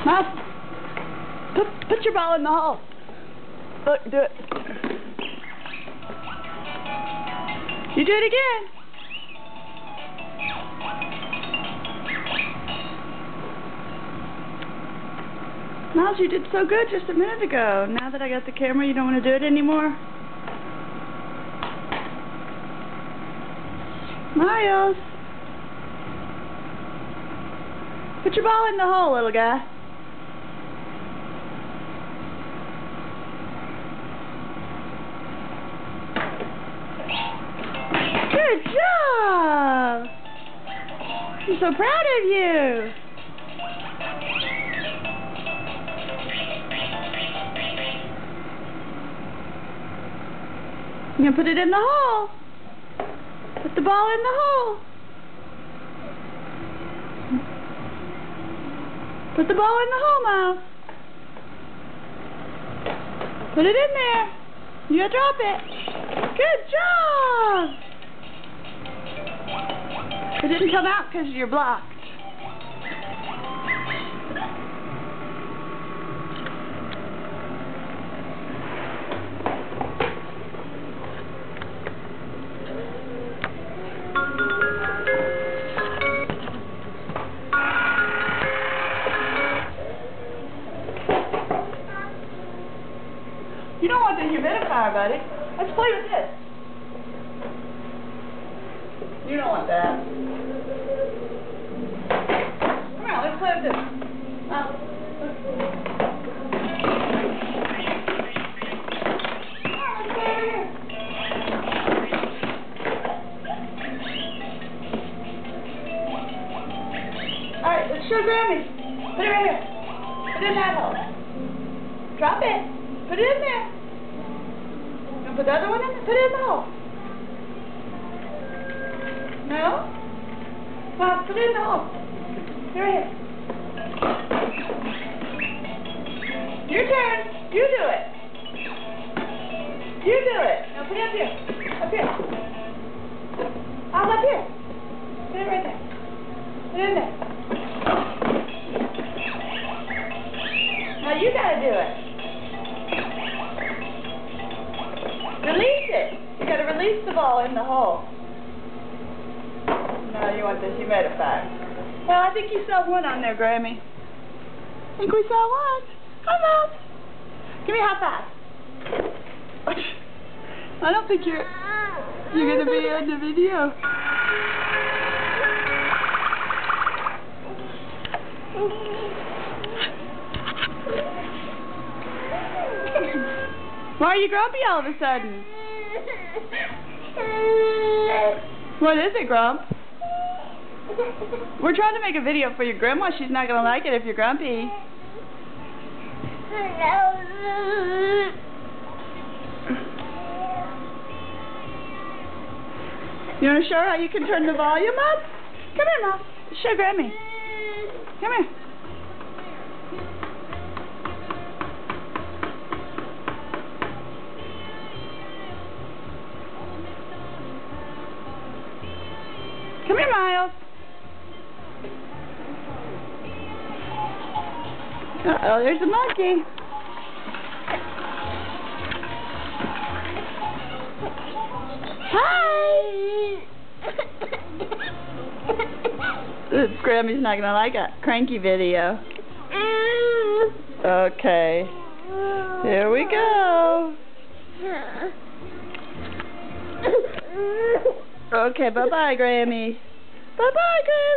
Mouse, put your ball in the hole. Look, do it. You do it again. Miles, you did so good just a minute ago. Now that I got the camera, you don't want to do it anymore? Miles. Put your ball in the hole, little guy. Good job! I'm so proud of you. You gonna put it in the hole. Put the ball in the hole. Put the ball in the hole, Miles. Put it in there. You gotta drop it. Good job! It didn't come out because you're blocked. You don't want the humidifier, buddy. Let's play with this. You don't want that. Come on, let's play with this. Alright, let's show Grammy. Put it right here. Put it in that hole. Drop it. Put it in there. And put the other one in there. Put it in the hole. No? Well, put it in the hole. Here, here. Your turn. You do it. You do it. Now put it up here. Up here. Up here. Put it right there. Put it in there. Now you gotta do it. Release it. You gotta release the ball in the hole. No, you want this humidifier. Well, I think you saw one on there, Grammy. I think we saw one. Come on. Give me a high five. I don't think you're gonna be on the video. Why are you grumpy all of a sudden? What is it, Grump? We're trying to make a video for your grandma. She's not going to like it if you're grumpy. You want to show her how you can turn the volume up? Come here, Mom. Show Grammy. Come here. Come here, Miles. Uh-oh, there's a monkey. Hi! Grammy's not going to like a cranky video. Okay. Here we go. Okay, bye-bye, Grammy. Bye-bye, Grammy.